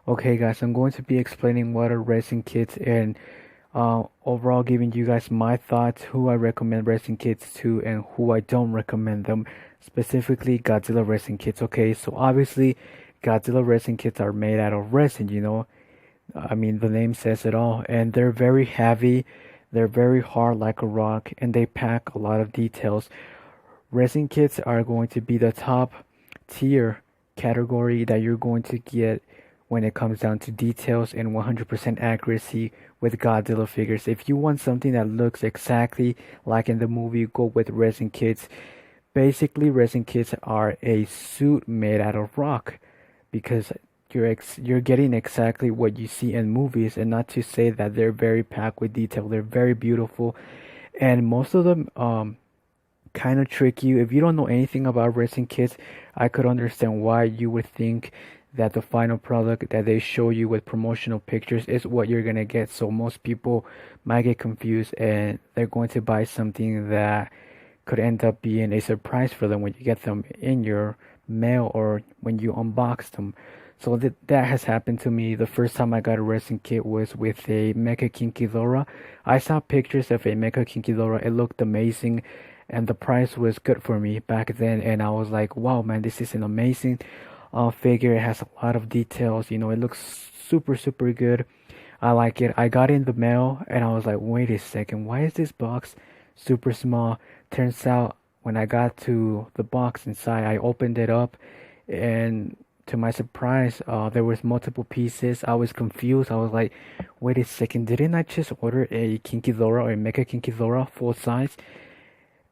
Okay, guys, I'm going to be explaining what are resin kits and overall giving you guys my thoughts, who I recommend resin kits to and who I don't recommend them, specifically Godzilla resin kits. Okay, so obviously Godzilla resin kits are made out of resin. I mean, the name says it all, and they're very heavy, they're very hard like a rock, and they pack a lot of details. Resin kits are going to be the top tier category that you're going to get when it comes down to details and 100% accuracy with Godzilla figures. If you want something that looks exactly like in the movie, go with resin kits. Basically, resin kits are a suit made out of rock because you're getting exactly what you see in movies, and not to say that they're very packed with detail. They're very beautiful, and most of them kind of trick you. If you don't know anything about resin kits, I could understand why you would think that the final product that they show you with promotional pictures is what you're gonna get. So most people might get confused and they're going to buy something that could end up being a surprise for them when you get them in your mail or when you unbox them. So that has happened to me. The first time I got a resin kit was with a Mecha Kinkidora. I saw pictures of a Mecha Kinkidora. It looked amazing, and the price was good for me back then. And I was like, wow, man, this is an amazing figure. It has a lot of details. It looks super, super good. I like it. I got in the mail and I was like, wait a second, why is this box super small? Turns out when I got to the box inside, I opened it up, and to my surprise, there was multiple pieces. I was confused. I was like, wait a second, didn't I just order a Kinkidora or a Mecha Kinkidora full size?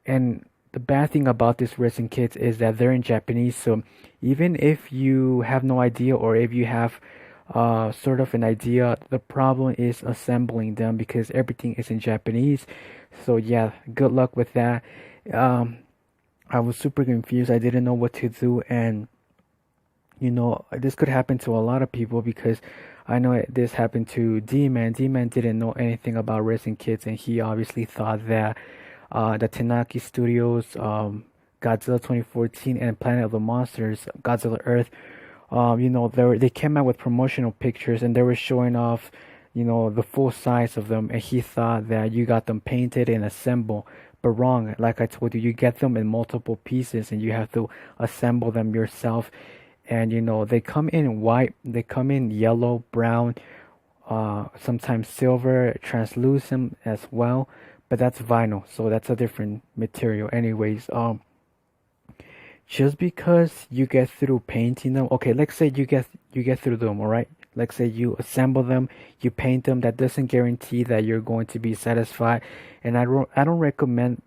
And the bad thing about this resin kits is that they're in Japanese. So even if you have no idea, or if you have sort of an idea, the problem is assembling them because everything is in Japanese. So yeah, good luck with that. Um, I was super confused. I didn't know what to do, and this could happen to a lot of people because I know this happened to D-Man. D-Man didn't know anything about resin kits, and he obviously thought that the Tenaki Studios, Godzilla 2014, and Planet of the Monsters, Godzilla Earth, they came out with promotional pictures and they were showing off, the full size of them, and he thought that you got them painted and assembled. But wrong, like I told you, you get them in multiple pieces and you have to assemble them yourself. And they come in white, they come in yellow, brown, sometimes silver, translucent as well, but that's vinyl, so that's a different material. Anyways, just because you get through painting them, okay, let's say you get through them, all right? Let's say you assemble them, you paint them. That doesn't guarantee that you're going to be satisfied, and I don't recommend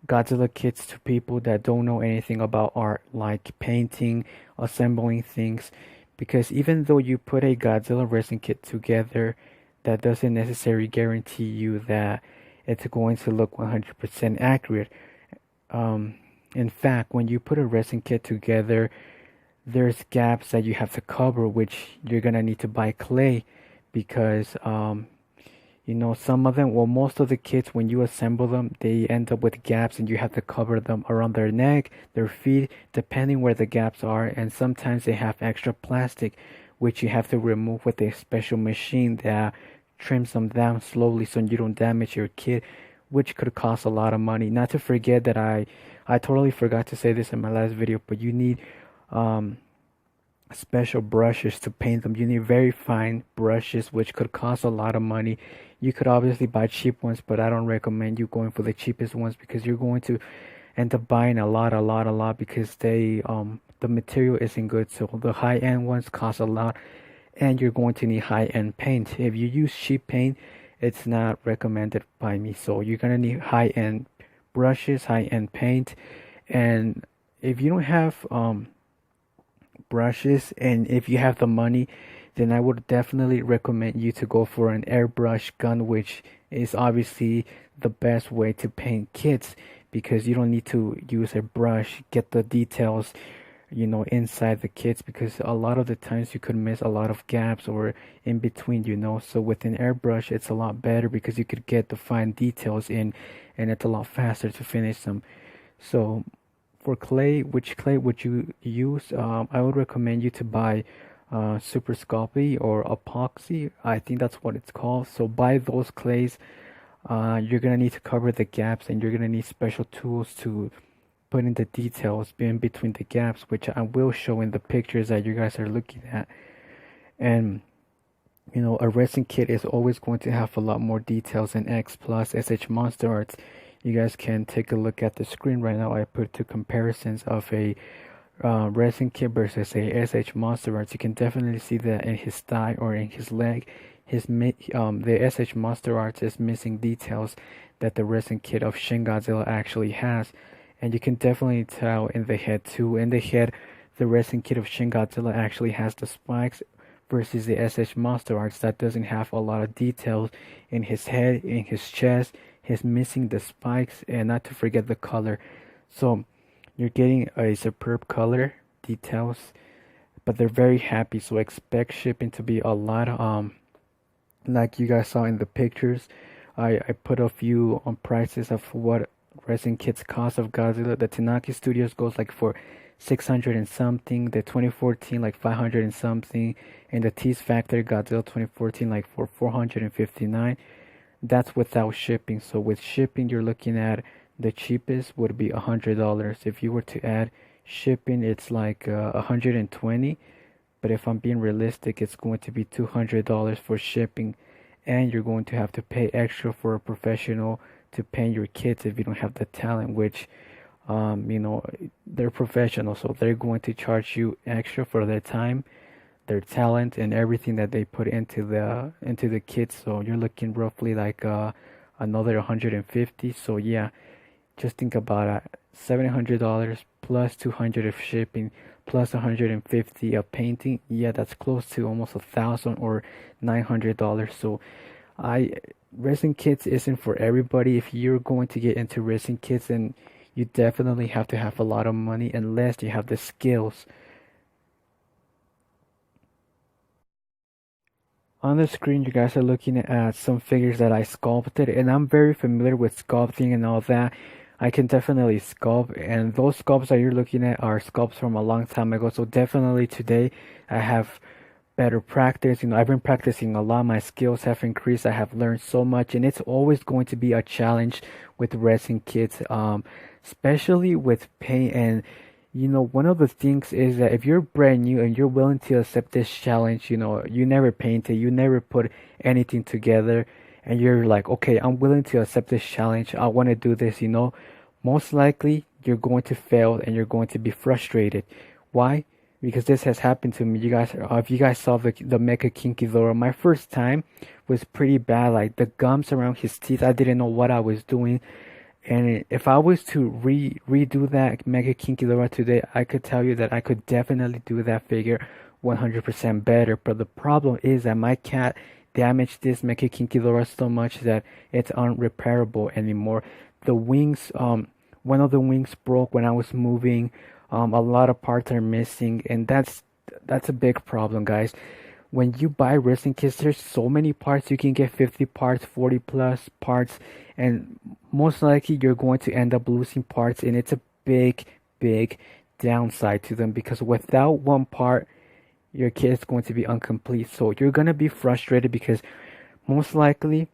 Godzilla kits to people that don't know anything about art, like painting, assembling things, because even though you put a Godzilla resin kit together, that doesn't necessarily guarantee you that it's going to look 100% accurate. In fact, when you put a resin kit together, there's gaps that you have to cover, which you're gonna need to buy clay because some of them, well, most of the kits, when you assemble them, they end up with gaps and you have to cover them around their neck, their feet, depending where the gaps are. And sometimes they have extra plastic, which you have to remove with a special machine that trims them down slowly so you don't damage your kit, which could cost a lot of money. Not to forget that I totally forgot to say this in my last video, but you need um, special brushes to paint them. You need very fine brushes, which could cost a lot of money. You could obviously buy cheap ones, but I don't recommend you going for the cheapest ones because you're going to end up buying a lot because the material isn't good. So the high end ones cost a lot, and you're going to need high end paint. If you use cheap paint, it's not recommended by me. So you're gonna need high end brushes, high end paint, and if you don't have brushes, and if you have the money, then I would definitely recommend you to go for an airbrush gun, which is obviously the best way to paint kits because you don't need to use a brush, get the details, inside the kits, because a lot of the times you could miss a lot of gaps or in between. So with an airbrush, it's a lot better because you could get the fine details in, and it's a lot faster to finish them. So for clay, which clay would you use? I would recommend you to buy super sculpey or epoxy. I think that's what it's called. So buy those clays. You're gonna need to cover the gaps, and you're gonna need special tools to put in the details in between the gaps, which I will show in the pictures that you guys are looking at. And a resin kit is always going to have a lot more details than X plus S.h.MonsterArts. You guys can take a look at the screen right now. I put two comparisons of a resin kit versus a S.h.MonsterArts. You can definitely see that in his thigh or in his leg. The S.h.MonsterArts is missing details that the resin kit of Shin Godzilla actually has, and you can definitely tell in the head too. In the head, the resin kit of Shin Godzilla actually has the spikes versus the S.h.MonsterArts that doesn't have a lot of details in his head, in his chest. He's missing the spikes, and not to forget the color. So you're getting a superb color details, but they're very happy. So expect shipping to be a lot like you guys saw in the pictures. I put a few on prices of what resin kits cost of Godzilla. The Tanaka Studios goes like for 600 and something, the 2014 like 500 and something, and the Tease Factory Godzilla 2014 like for 459. That's without shipping. So with shipping, you're looking at the cheapest would be $100. If you were to add shipping, it's like 120. But if I'm being realistic, it's going to be $200 for shipping, and you're going to have to pay extra for a professional to paint your kits if you don't have the talent, which they're professional, so they're going to charge you extra for their time, their talent, and everything that they put into the kits. So you're looking roughly like another 150. So yeah, just think about it. $700 plus 200 of shipping plus 150 of painting. Yeah, that's close to almost $1,000 or $900. So resin kits isn't for everybody. If you're going to get into resin kits, then you definitely have to have a lot of money unless you have the skills. On the screen, you guys are looking at some figures that I sculpted, and I'm very familiar with sculpting and all that. I can definitely sculpt, and those sculpts that you're looking at are sculpts from a long time ago. So definitely today I have better practice. I've been practicing a lot. My skills have increased. I have learned so much, and it's always going to be a challenge with resin kits, especially with paint. And one of the things is that if you're brand new and you're willing to accept this challenge, you never painted, you never put anything together, and you're like, okay, I'm willing to accept this challenge, I want to do this, most likely you're going to fail and you're going to be frustrated. Why? Because this has happened to me. You guys, if you guys saw the Mecha King Ghidorah, my first time was pretty bad. Like the gums around his teeth, I didn't know what I was doing. And if I was to redo that Mega King Ghidorah today, I could tell you that I could definitely do that figure 100% better. But the problem is that my cat damaged this Mega King Ghidorah so much that it's unrepairable anymore. The wings, one of the wings broke when I was moving. A lot of parts are missing, and that's a big problem, guys. When you buy resin kits, there's so many parts. You can get 50 parts, 40 plus parts, and most likely you're going to end up losing parts, and it's a big downside to them, because without one part, your kit is going to be incomplete. So you're going to be frustrated because most likely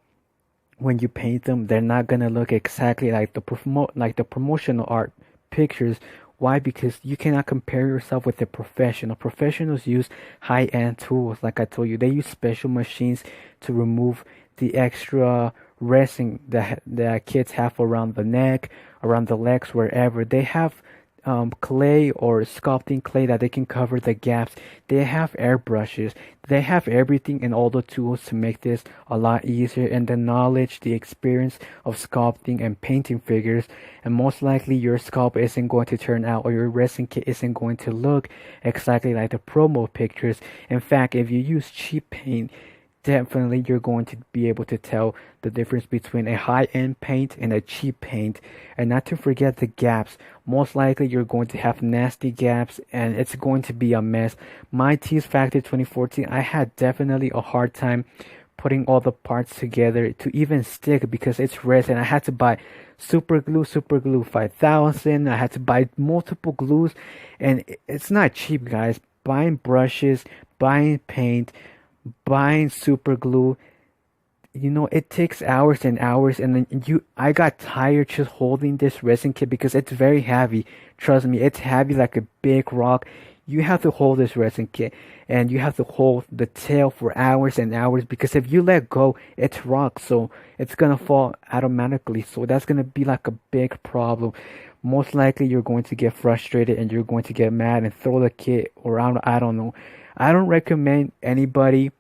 when you paint them, they're not going to look exactly like the promotional art pictures. Why? Because you cannot compare yourself with a professional. Professionals use high-end tools. Like I told you, they use special machines to remove the extra resin that kids have around the neck, around the legs, wherever. They have clay or sculpting clay that they can cover the gaps. They have airbrushes. They have everything and all the tools to make this a lot easier, and the knowledge, the experience of sculpting and painting figures. And most likely your sculpt isn't going to turn out, or your resin kit isn't going to look exactly like the promo pictures. In fact, if you use cheap paint, definitely you're going to be able to tell the difference between a high-end paint and a cheap paint. And not to forget the gaps. Most likely you're going to have nasty gaps, and it's going to be a mess. My Tease Factory 2014, I had definitely a hard time putting all the parts together to even stick, because it's resin. I had to buy super glue 5000. I had to buy multiple glues, and it's not cheap, guys. Buying brushes, buying paint, buying super glue. It takes hours and hours, and then I got tired just holding this resin kit because it's very heavy. Trust me, it's heavy like a big rock. You have to hold this resin kit, and you have to hold the tail for hours and hours, because if you let go, it's rock, so it's gonna fall automatically. So that's gonna be like a big problem. Most likely, you're going to get frustrated and you're going to get mad and throw the kit around. I don't know. I don't recommend anybody.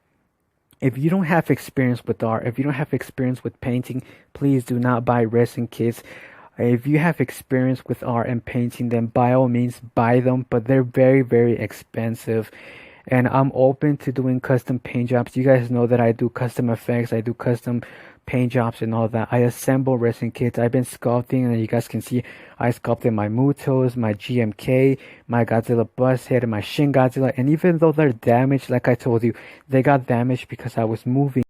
If you don't have experience with art, if you don't have experience with painting, please do not buy resin kits. If you have experience with art and painting, then by all means buy them, but they're very, very expensive. And I'm open to doing custom paint jobs. You guys know that I do custom effects, I do custom paint jobs and all that. I assemble resin kits. I've been sculpting, and you guys can see I sculpted my Mutos, my GMK, my Godzilla bust head, and my Shin Godzilla. And even though they're damaged, like I told you, they got damaged because I was moving.